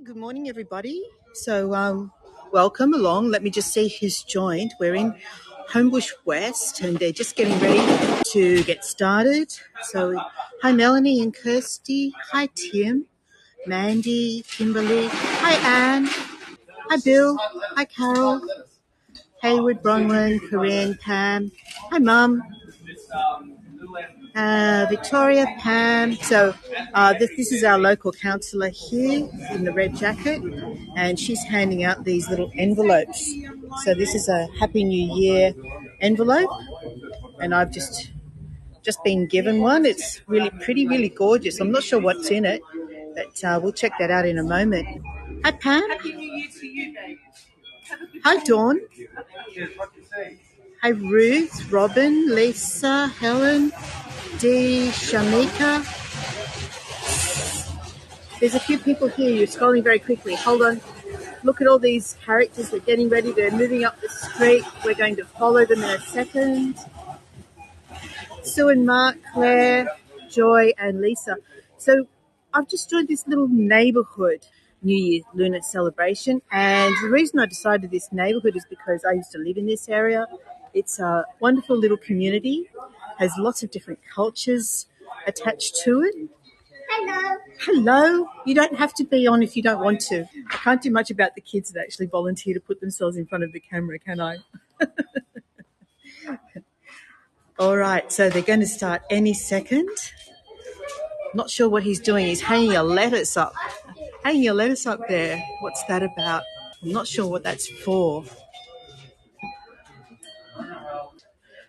Good morning, everybody. So, welcome along. Let me just see who's joined. We're in Homebush West, and they're just getting ready to get started. So, hi, Melanie and Kirsty. Hi, Tim, Mandy, Kimberly. Hi, Anne. Hi, Bill. Hi, Carol. Hayward, Bronwyn, Corinne, Pam. Hi, Mum. Victoria, Pam. So this is our local councillor here in the red jacket, and she's handing out these little envelopes. So this is a Happy New Year envelope, and I've just been given one. It's really pretty, really gorgeous. I'm not sure what's in it, but we'll check that out in a moment. Hi, Pam. Happy New Year to you, Dave. Hi, Dawn. Hi, Ruth, Robin, Lisa, Helen, Dee, Shamika. There's a few people here. You're scrolling very quickly. Hold on. Look at all these characters. They're getting ready. They're moving up the street. We're going to follow them in a second. Sue and Mark, Claire, Joy, and Lisa. So I've just joined this little neighbourhood New Year Lunar celebration. And the reason I decided this neighbourhood is because I used to live in this area. It's a wonderful little community, has lots of different cultures attached to it. Hello. You don't have to be on if you don't want to. I can't do much about the kids that actually volunteer to put themselves in front of the camera, can I? All right, so they're going to start any second. Not sure what he's doing. He's hanging a lettuce up. Hanging a lettuce up there. What's that about? I'm not sure what that's for.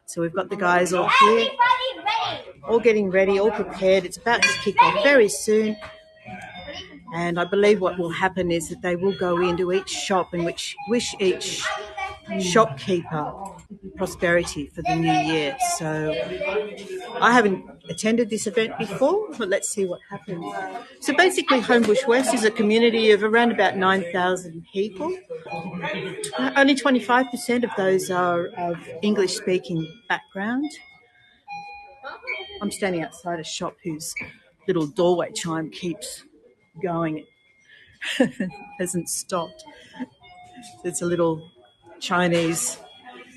So we've got the guys all here, all getting ready, all prepared. It's about to kick off very soon. And I believe what will happen is that they will go into each shop and wish each shopkeeper prosperity for the new year. So I haven't attended this event before, but let's see what happens. So basically Homebush West is a community of around about 9,000 people. Only 25% of those are of English-speaking background. I'm standing outside a shop whose little doorway chime keeps going. It hasn't stopped. It's a little Chinese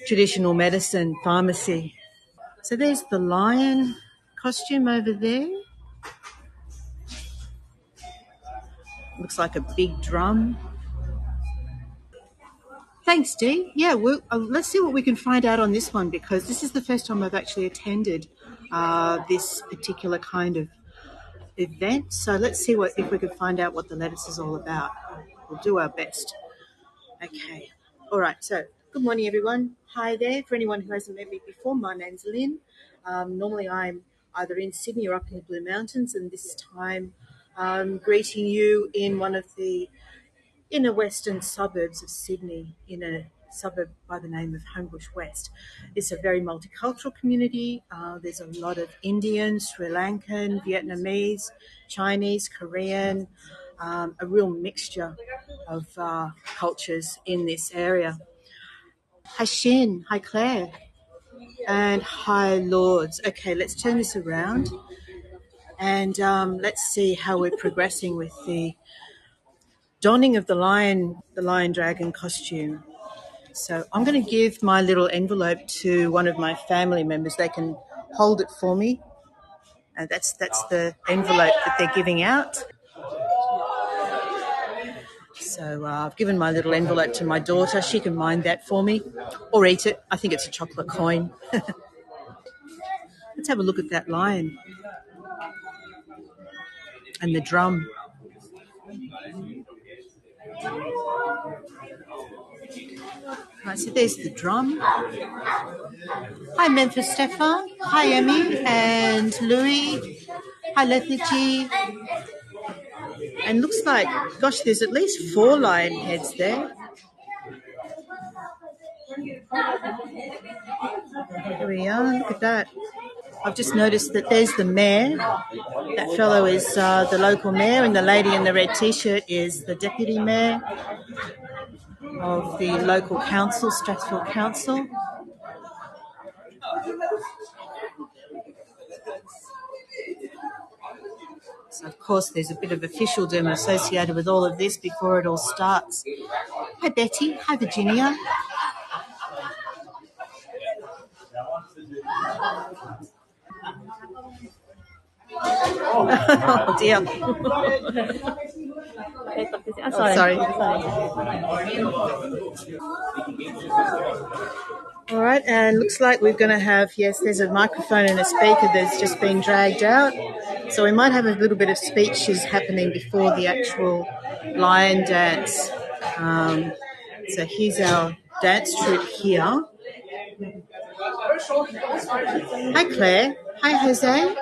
traditional medicine pharmacy. So there's the lion costume over there. Looks like a big drum. Thanks, Dee. Yeah, let's see what we can find out on this one, because this is the first time I've actually attended this particular kind of event. So let's see if we can find out what the lettuce is all about. We'll do our best. Okay. All right. So good morning, everyone. Hi there. For anyone who hasn't met me before, my name's Lynn. Normally I'm either in Sydney or up in the Blue Mountains, and this time I'm greeting you in one of the inner western suburbs of Sydney, in a suburb by the name of Homebush West. It's a very multicultural community. There's a lot of Indian, Sri Lankan, Vietnamese, Chinese, Korean, a real mixture of cultures in this area. Hi Shin, hi Claire, and hi Lords. Okay, let's turn this around and let's see how we're progressing with the donning of the lion dragon costume. So I'm going to give my little envelope to one of my family members. They can hold it for me. And that's the envelope that they're giving out. So I've given my little envelope to my daughter. She can mind that for me or eat it. I think it's a chocolate coin. Let's have a look at that lion and the drum. Right, so there's the drum. Hi, Memphis Stefan. Hi, Emmy and Louis. Hi, Lethargy. And looks like, gosh, there's at least 4 lion heads there. Here we are. Look at that. I've just noticed that there's the mayor. That fellow is the local mayor, and the lady in the red T-shirt is the deputy mayor of the local council, Strathfield Council. So of course, there's a bit of officialdom associated with all of this before it all starts. Hi, Betty. Hi, Virginia. Oh, dear. Oh, sorry. All right, and looks like we're going to have, yes, there's a microphone and a speaker that's just been dragged out. So we might have a little bit of speeches happening before the actual lion dance. So here's our dance troupe here. Hi, Claire. Hi, Jose.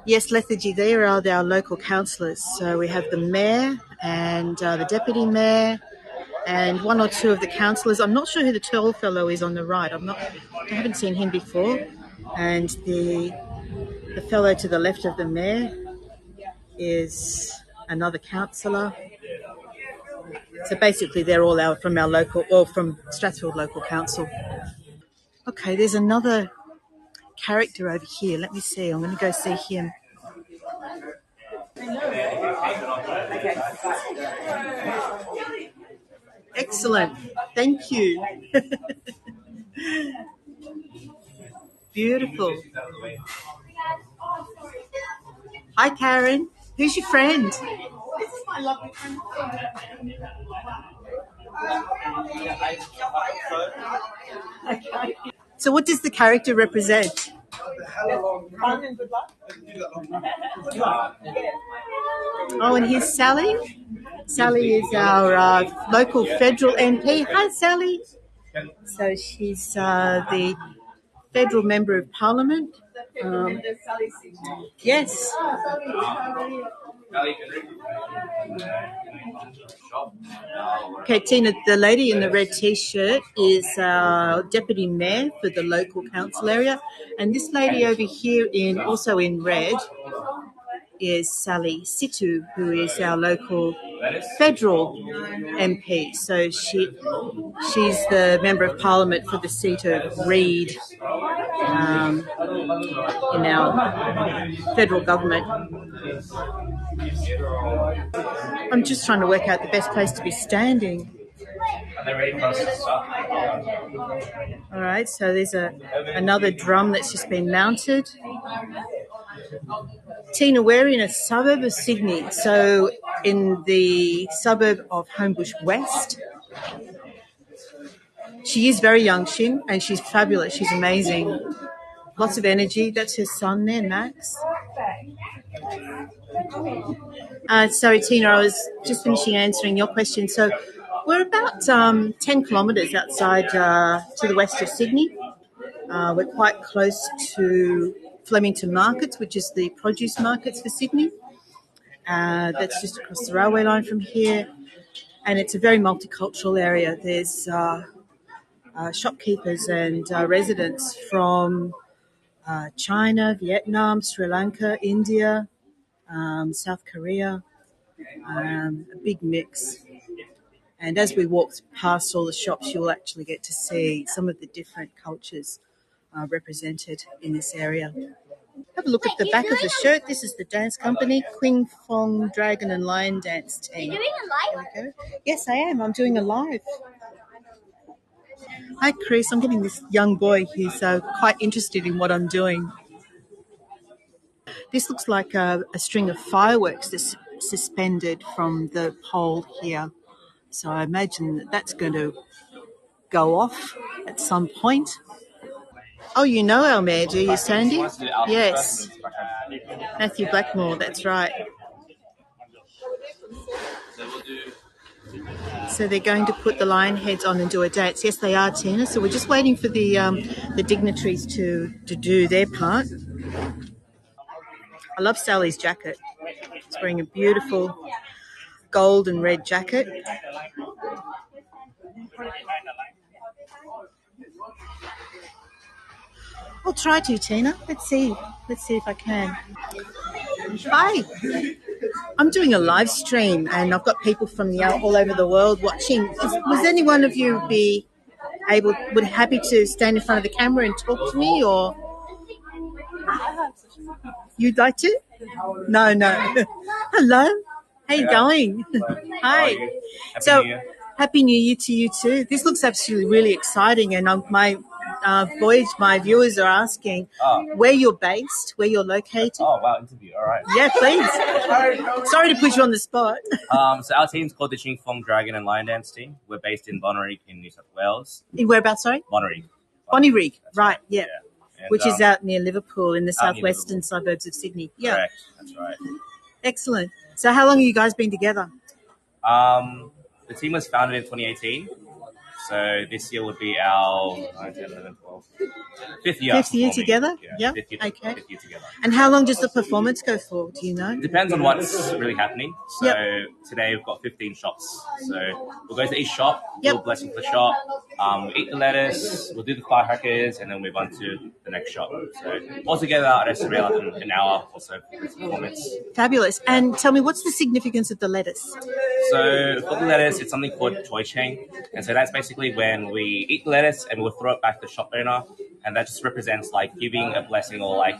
Yes, lethargy, there are our local councillors. So we have the mayor and the deputy mayor and one or two of the councillors. I'm not sure who the tall fellow is on the right. I haven't seen him before. And the fellow to the left of the mayor is another councillor. So basically they're all from our local, or from Strathfield Local Council. Okay, there's another character over here. Let me see. I'm going to go see him. Excellent. Thank you. Beautiful. Hi, Karen. Who's your friend? This is my lovely friend. Okay. So what does the character represent? Fun and good luck. Oh, and here's Sally. Sally is our local federal MP. Hi, Sally. So she's the federal member of Parliament. Yes. Okay, Tina, the lady in the red T-shirt is our deputy mayor for the local council area, and this lady over here, also in red, is Sally Situ, who is our local federal MP. So she's the member of Parliament for the seat of Reid in our federal government. I'm just trying to work out the best place to be standing. All right, so there's another drum that's just been mounted. Tina, we're in a suburb of Sydney, so in the suburb of Homebush West. She is very young, Shin, and she's fabulous. She's amazing. Lots of energy. That's her son there, Max. Sorry, Tina, I was just finishing answering your question. So we're about 10 kilometres outside to the west of Sydney. We're quite close to Flemington Markets, which is the produce markets for Sydney. That's just across the railway line from here. And it's a very multicultural area. There's shopkeepers and residents from China, Vietnam, Sri Lanka, India, South Korea, a big mix. And as we walk past all the shops, you'll actually get to see some of the different cultures represented in this area. Have a look at the back of the shirt. This is the dance company, Quing Fong Dragon and Lion Dance Team. You're doing a live? There we go. Yes, I am. I'm doing a live. Hi, Chris. I'm getting this young boy who's quite interested in what I'm doing. This looks like a string of fireworks that's suspended from the pole here. So I imagine that's going to go off at some point. Oh, you know our mayor, do you, Sandy? Yes. Matthew Blackmore, that's right. So they're going to put the lion heads on and do a dance. Yes, they are, Tina. So we're just waiting for the dignitaries to do their part. I love Sally's jacket. She's wearing a beautiful gold and red jacket. I'll try to, Tina. Let's see if I can. Hi. I'm doing a live stream and I've got people from all over the world watching. Was any one of you happy to stand in front of the camera and talk to me, or? You'd like to? No, no. Hello. How you going? Hi. So, Happy New Year to you too. This looks absolutely really exciting, and my viewers are asking where you're based, where you're located. Oh, wow, interview. All right. Yeah, please. Sorry to put you on the spot. So our team's called the Ching Fong Dragon and Lion Dance Team. We're based in Bonnyrigg in New South Wales. In whereabouts, sorry? Bonnyrigg. Bonnyrigg, right, yeah. And, which is out near Liverpool in the southwestern suburbs of Sydney. Yeah. Correct, that's right. Excellent. So how long have you guys been together? The team was founded in 2018. So this year would be our 9, 10, 11, 12, fifth year. Fifth year together? Yeah. Yep. Okay. Fifth year together. And how long does the performance go for? Do you know? It depends on what's really happening. So today we've got 15 shops. So we'll go to each shop, do a blessing for the shop, we'll eat the lettuce, we'll do the firecrackers, and then move on to the next shop. So altogether, I'd estimate like an hour or so for this performance. Fabulous. And tell me, what's the significance of the lettuce? So for the lettuce, it's something called Choi Chang. And so that's basically when we eat the lettuce and we'll throw it back to the shop owner. And that just represents like giving a blessing or like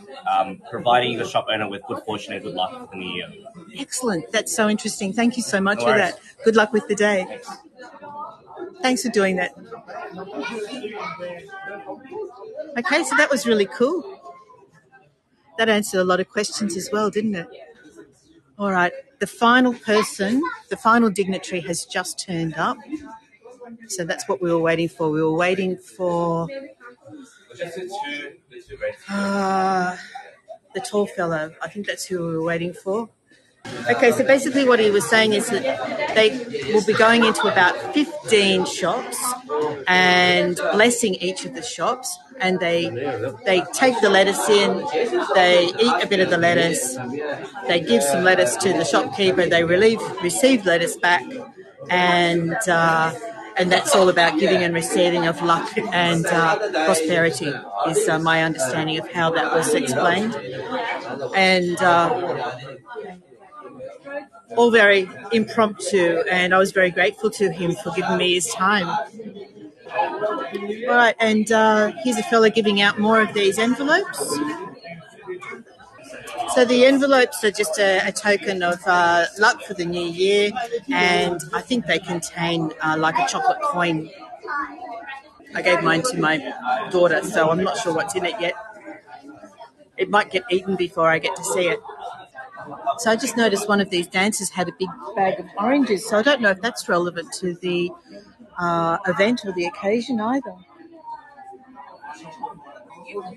providing the shop owner with good fortune and good luck for the new year. Excellent. That's so interesting. Thank you so much for that. Good luck with the day. Thanks for doing that. Okay, so that was really cool. That answered a lot of questions as well, didn't it? All right. The final person, the final dignitary has just turned up. So that's what we were waiting for. We were waiting for the tall fellow. I think that's who we were waiting for. Okay, so basically what he was saying is that they will be going into about 15 shops and blessing each of the shops, and they take the lettuce in, they eat a bit of the lettuce, they give some lettuce to the shopkeeper, they receive lettuce back, and that's all about giving and receiving of luck and prosperity is my understanding of how that was explained. And all very impromptu, and I was very grateful to him for giving me his time. All right, and here's a fella giving out more of these envelopes. So the envelopes are just a token of luck for the new year, and I think they contain like a chocolate coin. I gave mine to my daughter, so I'm not sure what's in it yet. It might get eaten before I get to see it. So I just noticed one of these dancers had a big bag of oranges, so I don't know if that's relevant to the event or the occasion either.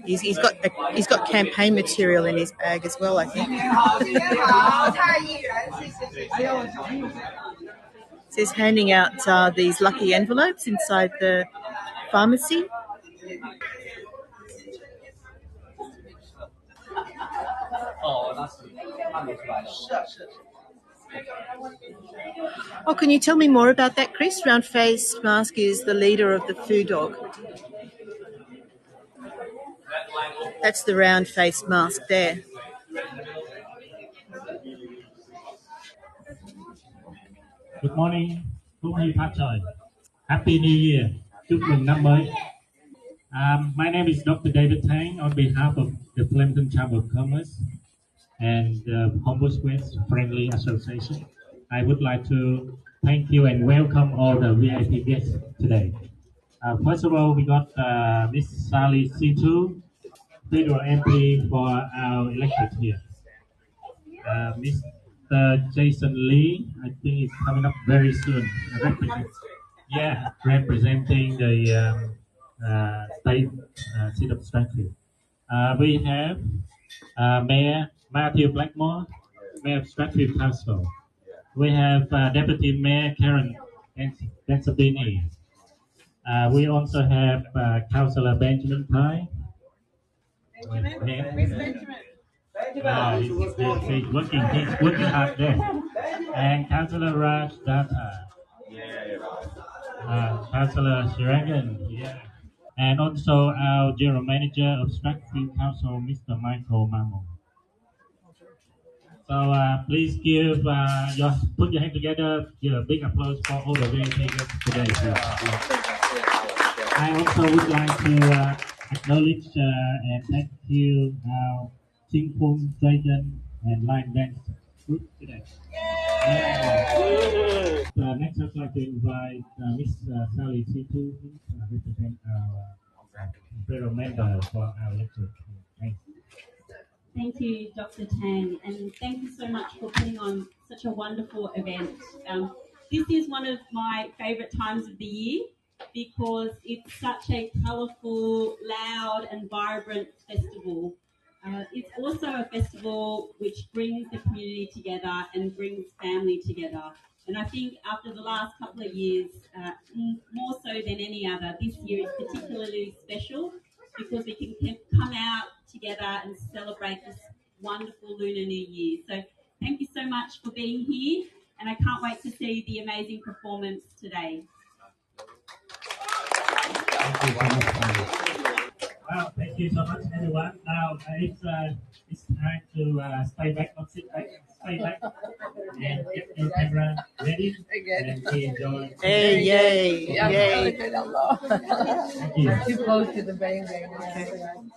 He's got campaign material in his bag as well, I think. So he's handing out these lucky envelopes inside the pharmacy. Oh, can you tell me more about that, Chris? Round-faced mask is the leader of the food dog. That's the round-faced mask there. Good morning. Happy New Year. Chúc mừng năm mới. My name is Dr. David Tang on behalf of the Flemington Chamber of Commerce and the Homebush West Friendly Association. I would like to thank you and welcome all the VIP guests today. First of all, we got Miss Sally C2, Federal MP for our elected here. Mr. Jason Lee, I think is coming up very soon. Representing the state seat of Strathfield. We have Mayor Matthew Blackmore, Mayor of Strathfield Council. We have Deputy Mayor Karen Bensabini. We also have Councillor Benjamin Tai. He's working hard there. And Councillor Raj Data. Councillor Shirangan. And also our General Manager of Strathfield Council, Mr. Michael Mamo. So please put your hand together, give a big applause for all the VIP guests today. I also would like to acknowledge and thank you our Ching Pung, Dragon, and Line Dance group today. Next, I'd like to invite Miss Sally C2 to represent our federal member for our lecture. Thanks. Thank you, Dr. Tang, and thank you so much for putting on such a wonderful event. This is one of my favourite times of the year because it's such a colourful, loud and vibrant festival. It's also a festival which brings the community together and brings family together. And I think after the last couple of years, more so than any other, this year is particularly special because we can come out together and celebrate this wonderful Lunar New Year. So thank you so much for being here, and I can't wait to see the amazing performance today. Wow, thank you so much, everyone. Now it's time to stay back, not sit back, stay back, and get your camera ready and enjoy. Hey, yay, yay. Thank you. Too close to the bang bang.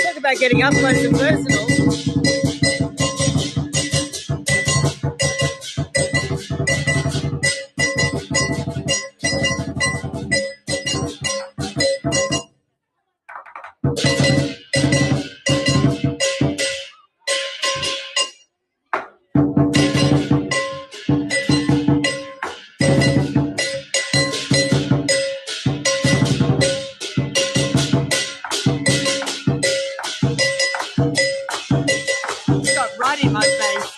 Talk about getting up close and personal. Right in my face.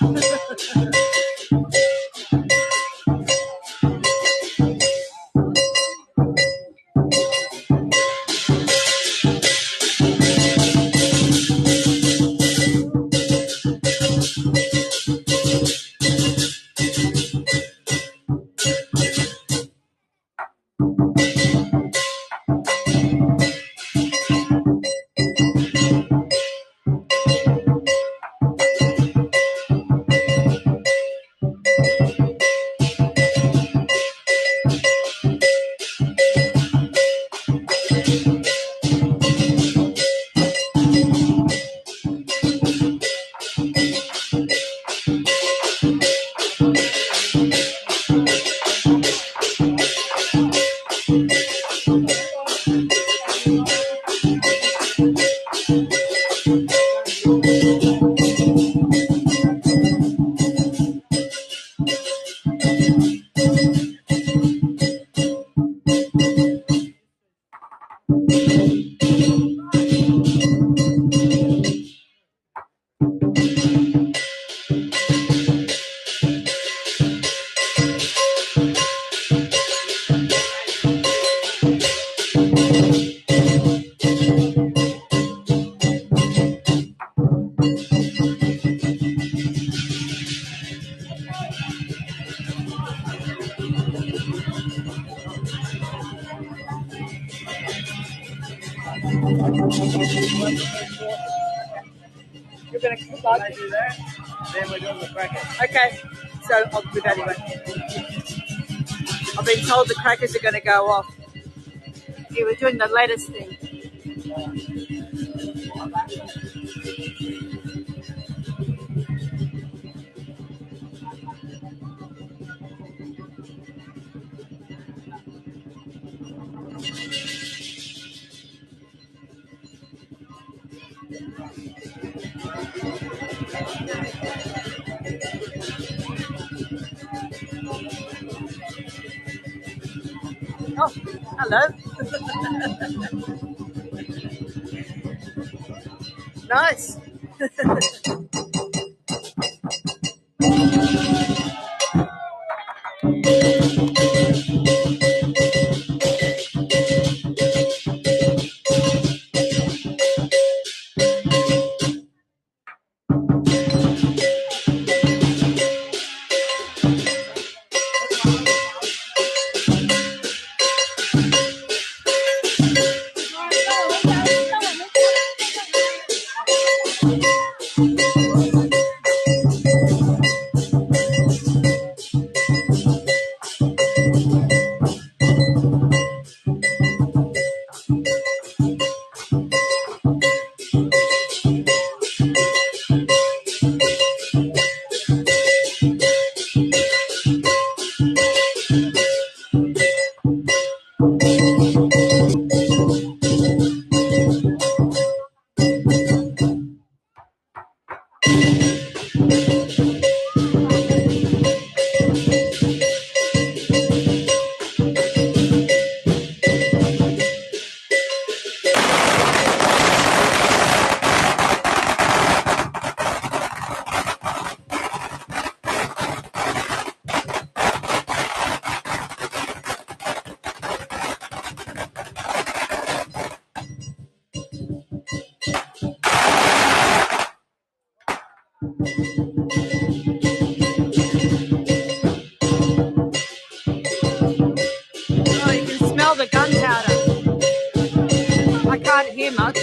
You're going to do that, then we're doing the crackers. Okay, so I'll do that anyway. I've been told the crackers are going to go off. Yeah, we're doing the lettuce thing. Oh, hello. Nice. The gunpowder. I can't hear much.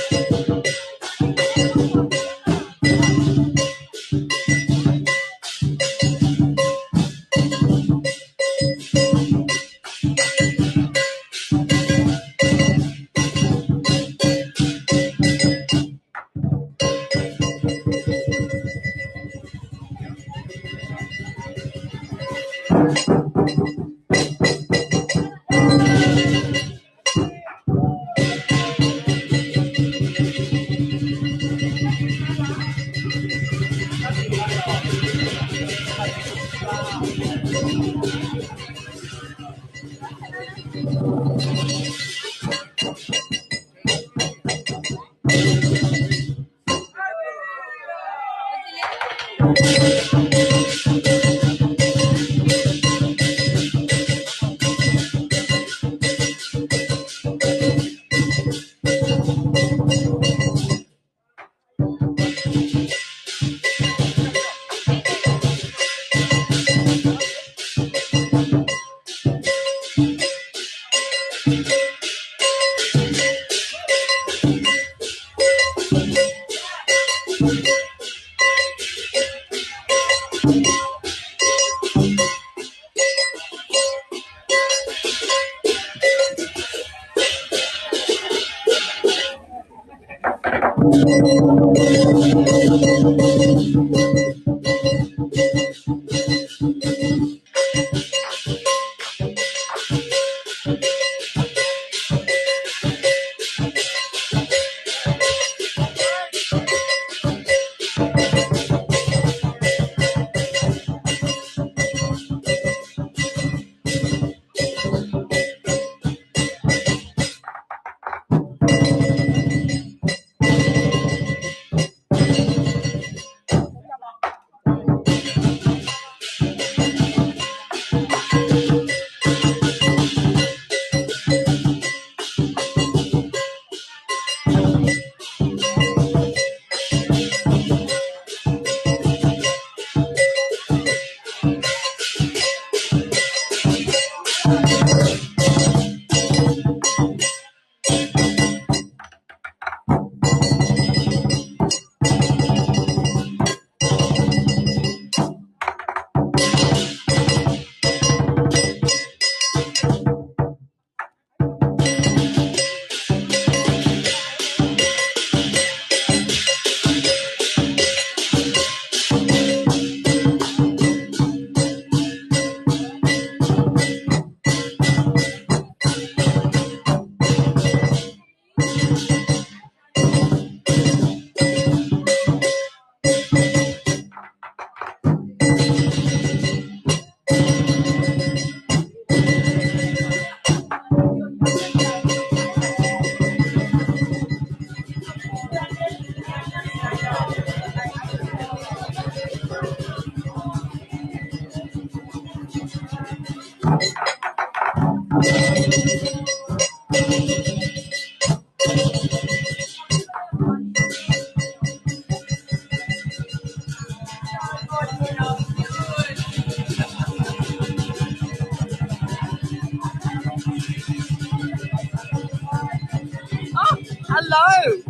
Hello.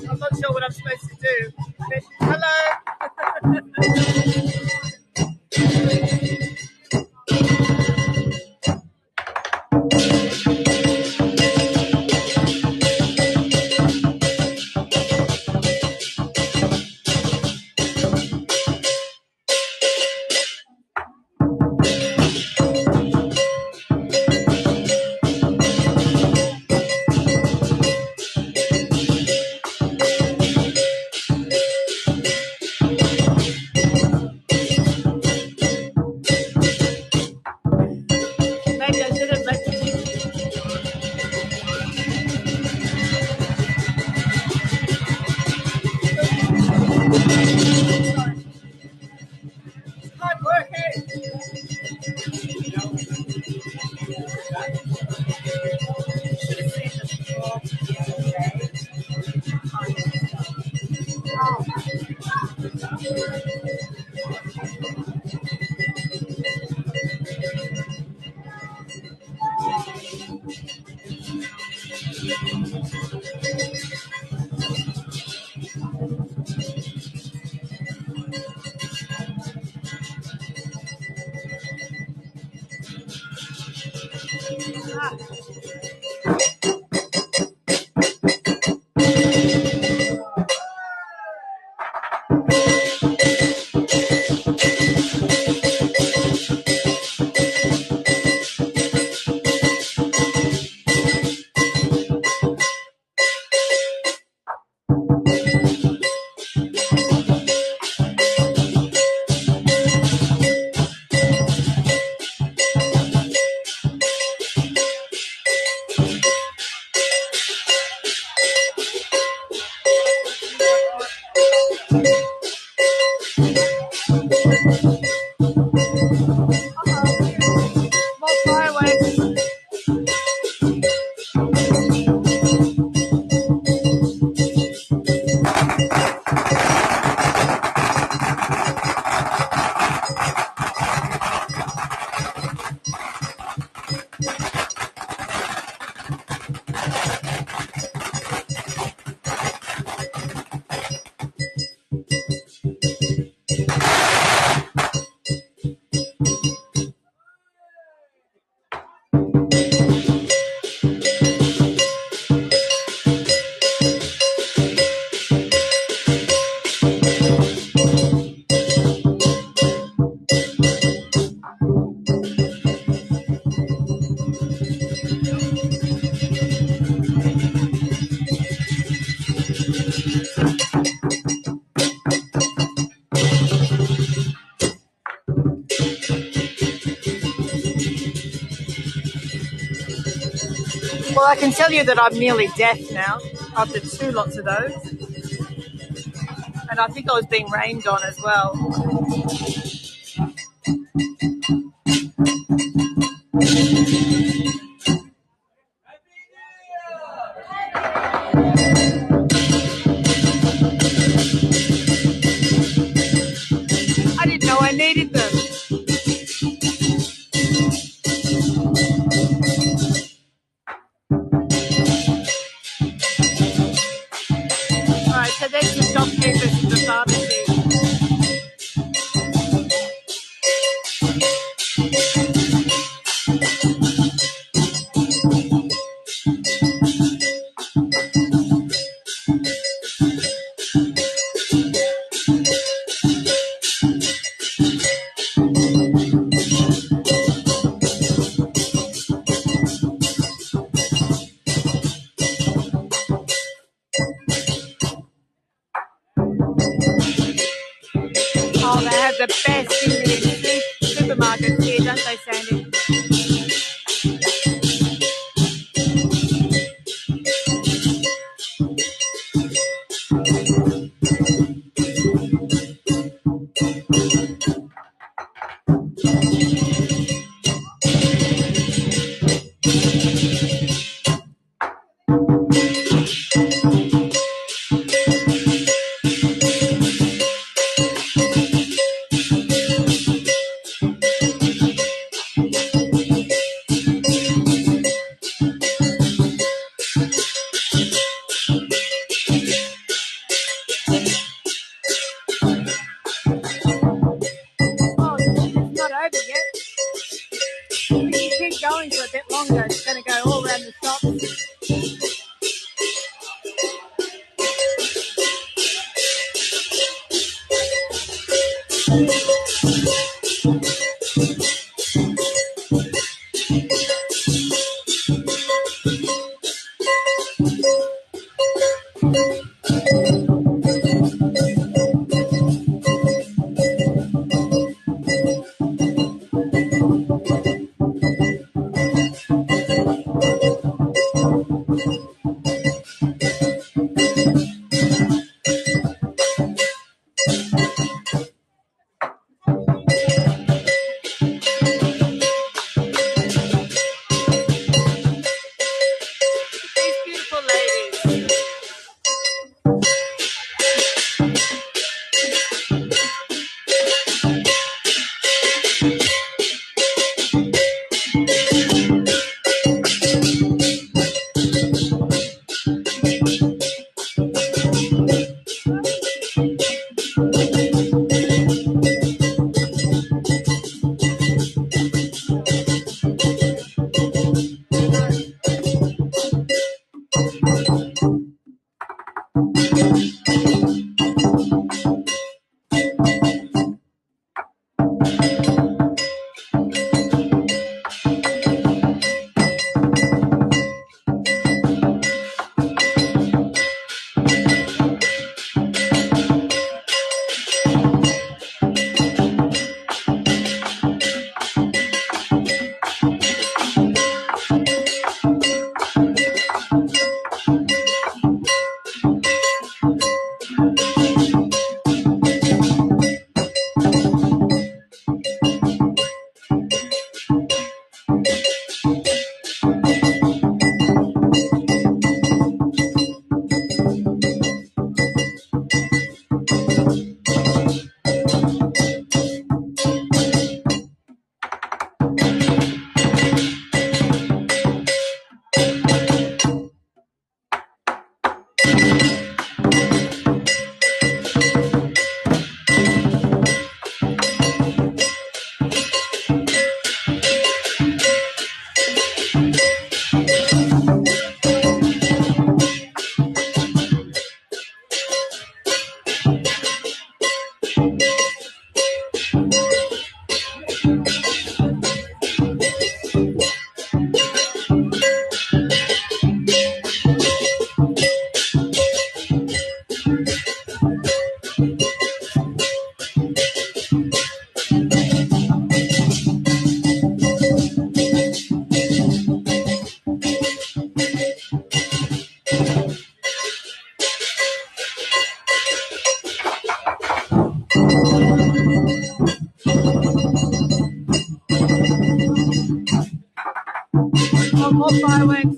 I'm not sure what I'm supposed to do. Hello. Maybe I should have let you. Hard work, hey. Should have seen the floor yesterday. More fireworks. Well, I can tell you that I'm nearly deaf now after 2 lots of those. And I think I was being rained on as well. I didn't know I needed them. Alright, so there's the shopkeepers and the pharmacy. Oh, they have the best Indian supermarkets here, don't they, Sandy? Going for a bit longer. It's going to go all around the shop. More fireworks.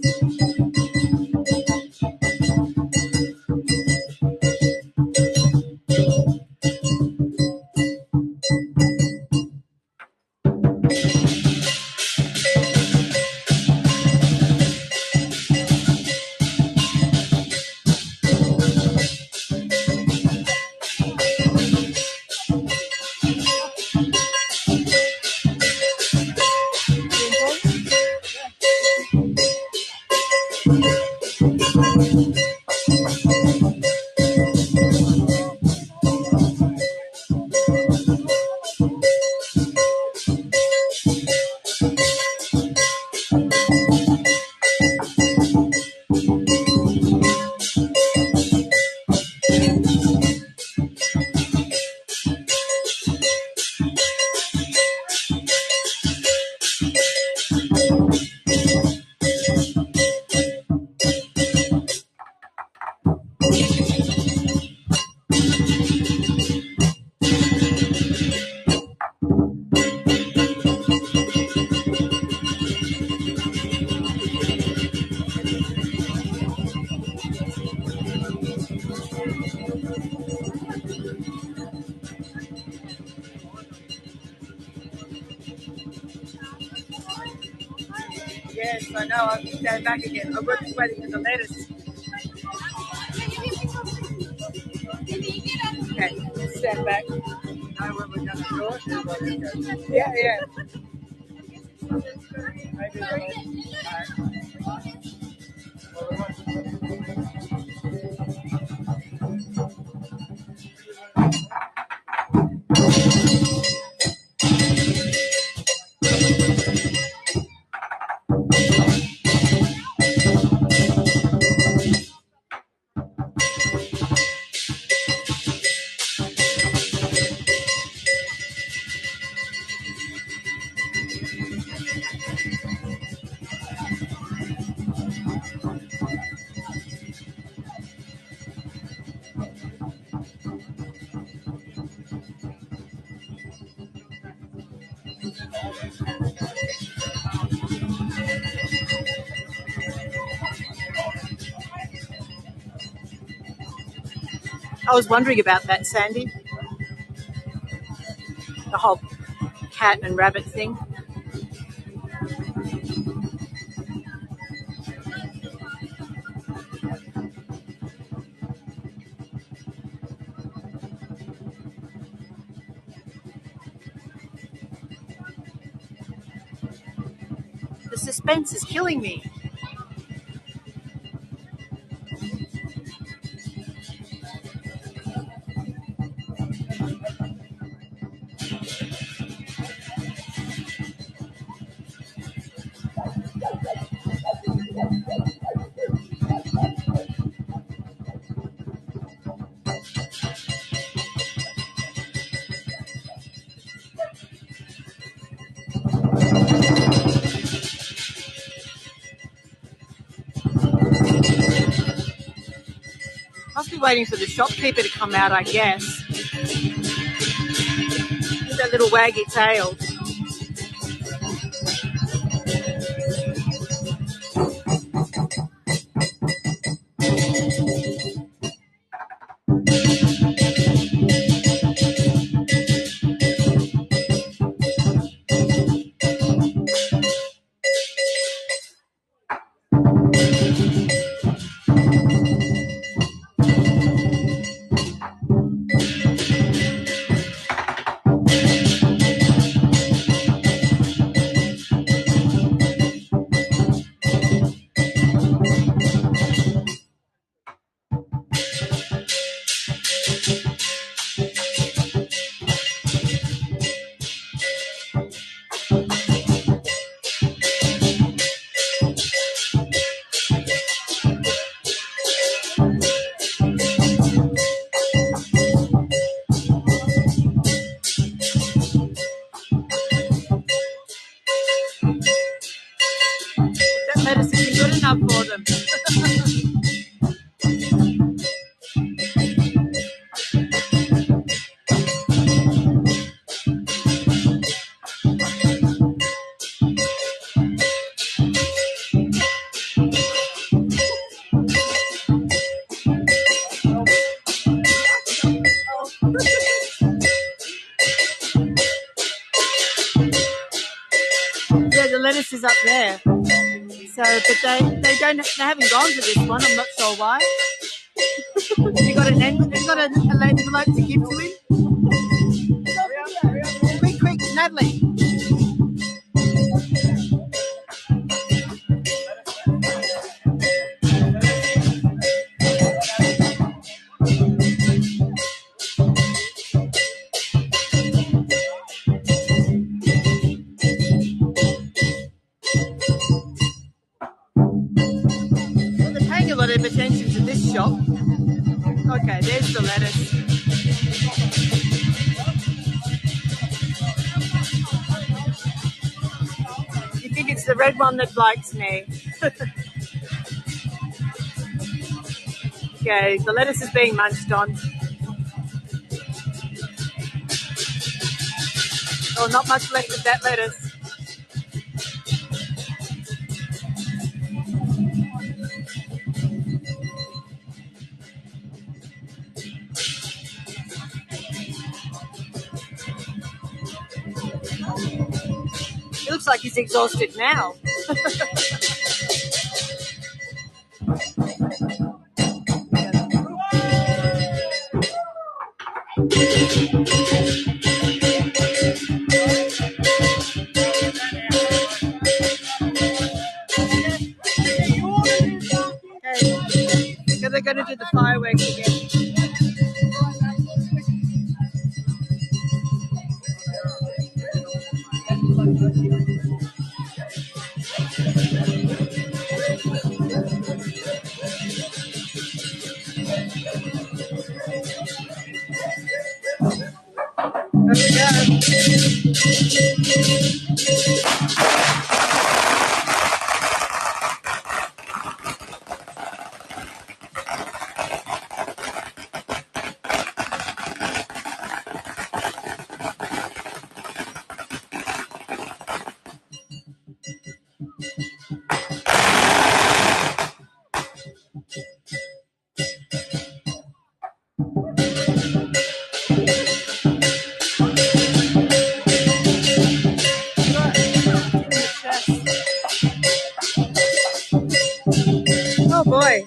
Yes, I know. I'll stand back again. I'm just waiting for the lettuce. Okay, stand back. Know when we're going to do it. Yeah, yeah. Maybe I was wondering about that, Sandy. The whole cat and rabbit thing. The suspense is killing me. Must be waiting for the shopkeeper to come out, I guess. With that little waggy tail. That medicine is good enough for them. lettuce is up there. So, but they haven't gone for this one. I'm not sure why. You got an envelope to give to him? Quick, Natalie. A lot of attention to this shop. Okay, there's the lettuce. You think it's the red one that likes me? Okay, the lettuce is being munched on. Oh, not much left of that lettuce. It looks like he's exhausted now. Okay, they're going to do the fireworks again. Oh boy.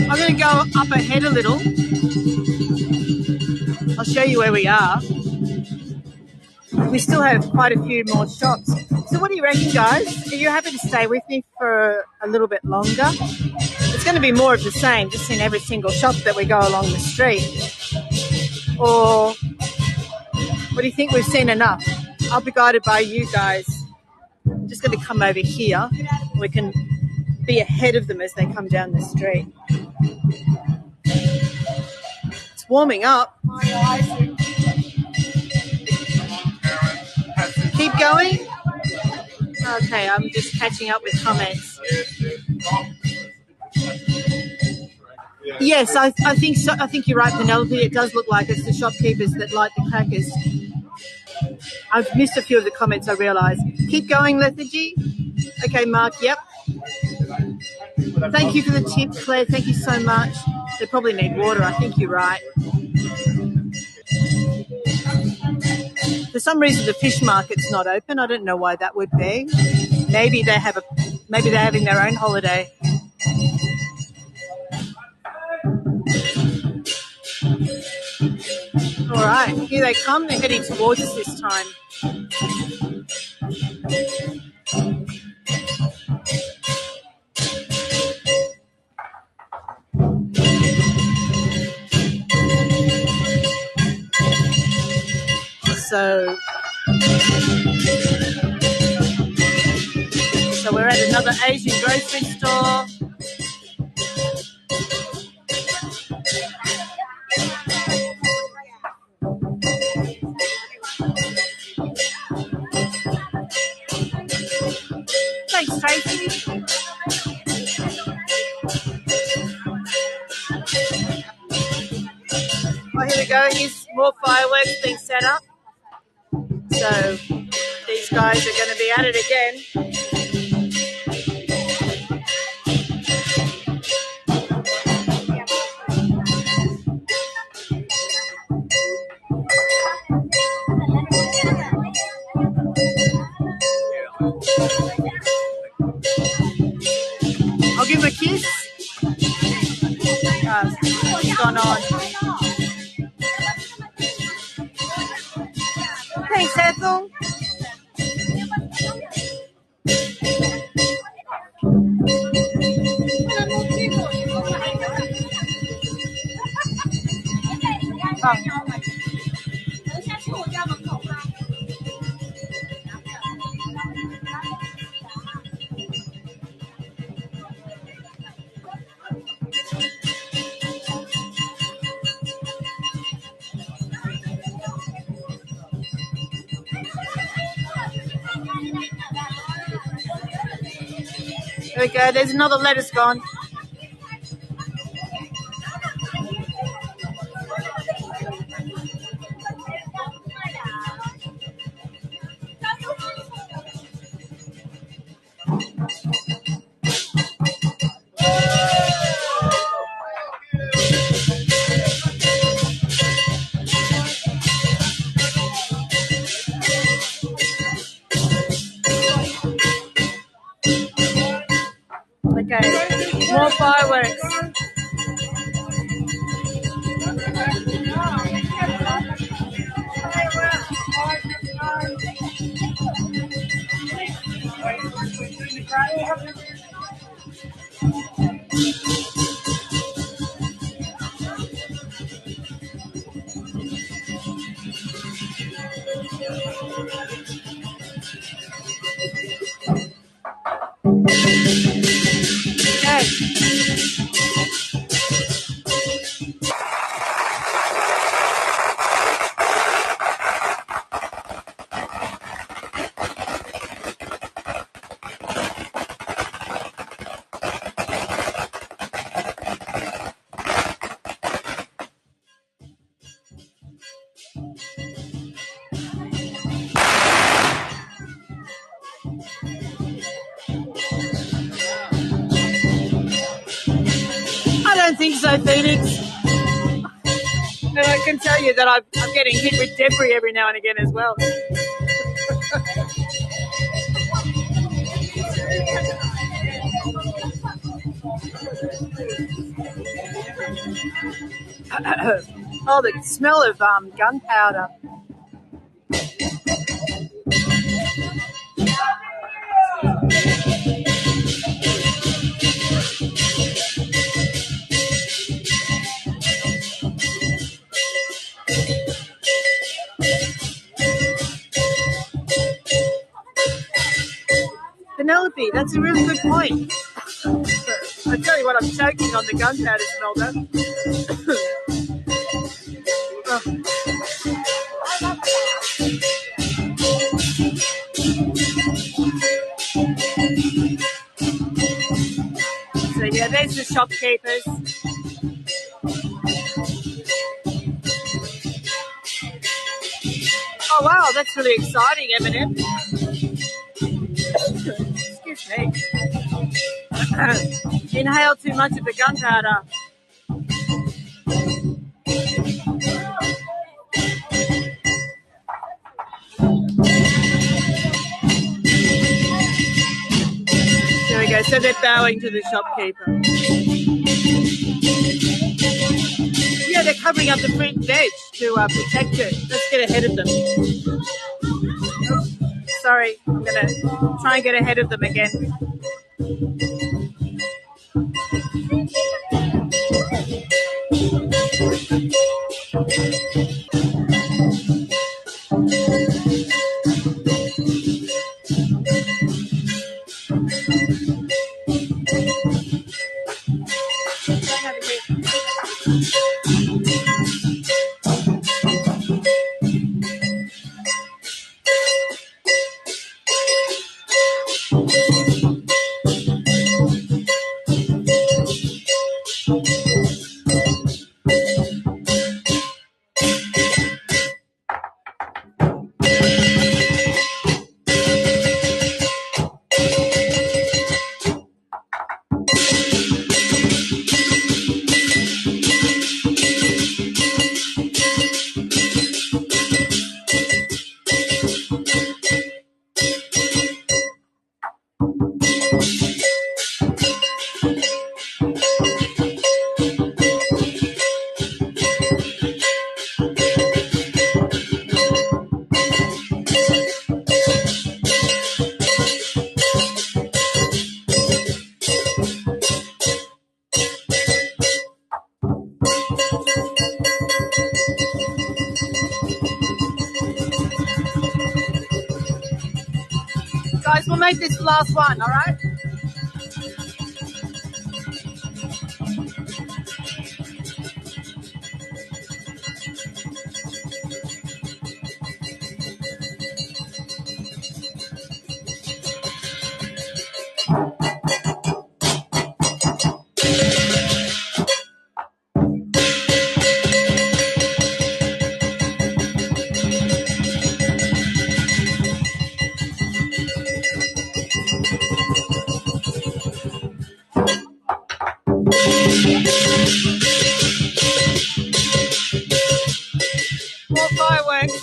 I'm going to go up ahead a little. I'll show you where we are. We still have quite a few more shops. So what do you reckon, guys? Are you happy to stay with me for a little bit longer? It's going to be more of the same, just in every single shop that we go along the street. Or what do you think? We've seen enough? I'll be guided by you guys. I'm just going to come over here. We can be ahead of them as they come down the street. It's warming up. Keep going. Okay, I'm just catching up with comments. Yes, I think so. I think you're right, Penelope. It does look like it's the shopkeepers that light the crackers. I've missed a few of the comments, I realise. Keep going, Lethargy. Okay, Mark, yep. Thank you for the tip, Claire. Thank you so much. They probably need water. I think you're right. For some reason, the fish market's not open. I don't know why that would be. Maybe they're having their own holiday. All right, here they come. They're heading towards us this time. So we're at another Asian grocery store. Thanks, Tracy. Oh, here we go. Here's more fireworks being set up. So these guys are going to be at it again. gone on. Thanks, Ethel. There we go. There's another lettuce gone. Okay, more fireworks. I don't think so, Phoenix. And I can tell you that I'm getting hit with debris every now and again as well. Oh, the smell of gunpowder. Penelope, that's a really good point. I tell you what, I'm choking on the gunpowder smell, though. So yeah, there's the shopkeepers. Oh wow, that's really exciting, Eminem. Excuse me. Inhale too much of the gunpowder. There we go. So they're bowing to the shopkeeper. Yeah, they're covering up the fruit and veg to protect it. Let's get ahead of them. Sorry, I'm going to try and get ahead of them again. guys. We'll make this the last one, all right? More fireworks.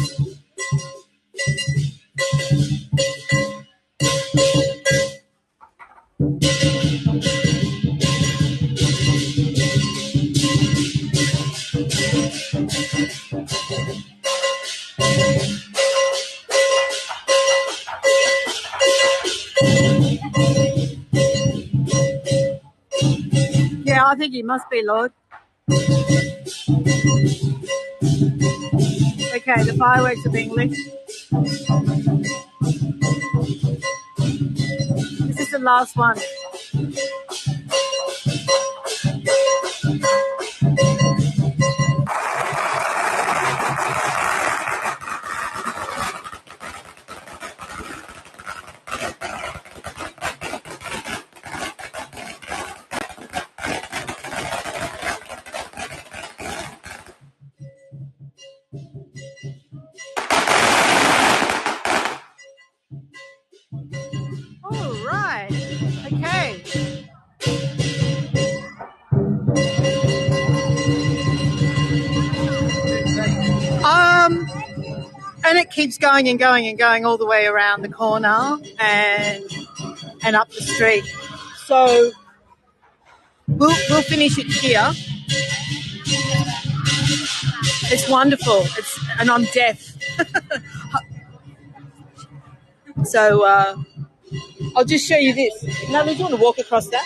Yeah, I think he must be, Lord. Okay, the fireworks are being lit. This is the last one. All right. Okay. And it keeps going and going and going all the way around the corner and up the street. So we'll finish it here. It's wonderful. And I'm deaf. So I'll just show you this. Now, do you want to walk across that?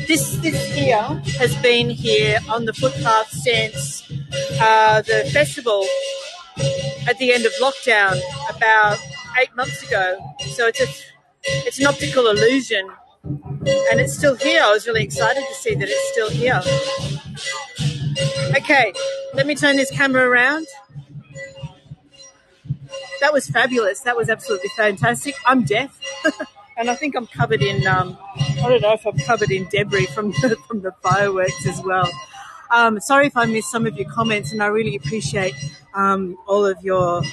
This here has been here on the footpath since the festival at the end of lockdown about 8 months ago. So it's an optical illusion, and it's still here. I was really excited to see that it's still here. Okay, let me turn this camera around. That was fabulous. That was absolutely fantastic. I'm deaf, and I think I'm covered in, I don't know if I'm covered in debris from the fireworks as well. Sorry if I missed some of your comments, and I really appreciate all of your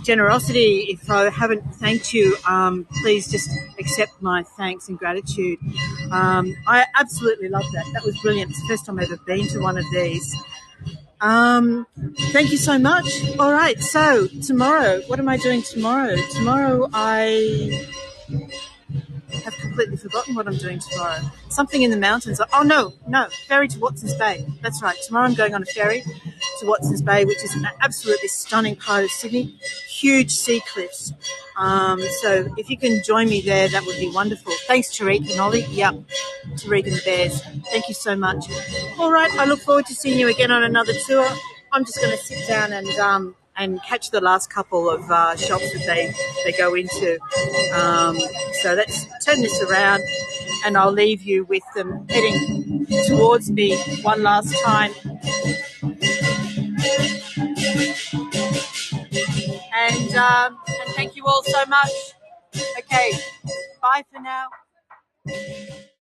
generosity. If I haven't thanked you, please just accept my thanks and gratitude. I absolutely love that. That was brilliant. It's the first time I've ever been to one of these. Thank you so much. All right, so tomorrow, what am I doing tomorrow? Tomorrow I have completely forgotten what I'm doing tomorrow. Something in the mountains. Oh, no, ferry to Watson's Bay. That's right. Tomorrow I'm going on a ferry to Watson's Bay, which is an absolutely stunning part of Sydney. Huge sea cliffs. So if you can join me there, that would be wonderful. Thanks, Tariq and Ollie. Yep, Tariq and the Bears. Thank you so much. All right, I look forward to seeing you again on another tour. I'm just going to sit down and catch the last couple of shops that they go into. So let's turn this around, and I'll leave you with them heading towards me one last time. And thank you all so much. Okay, bye for now.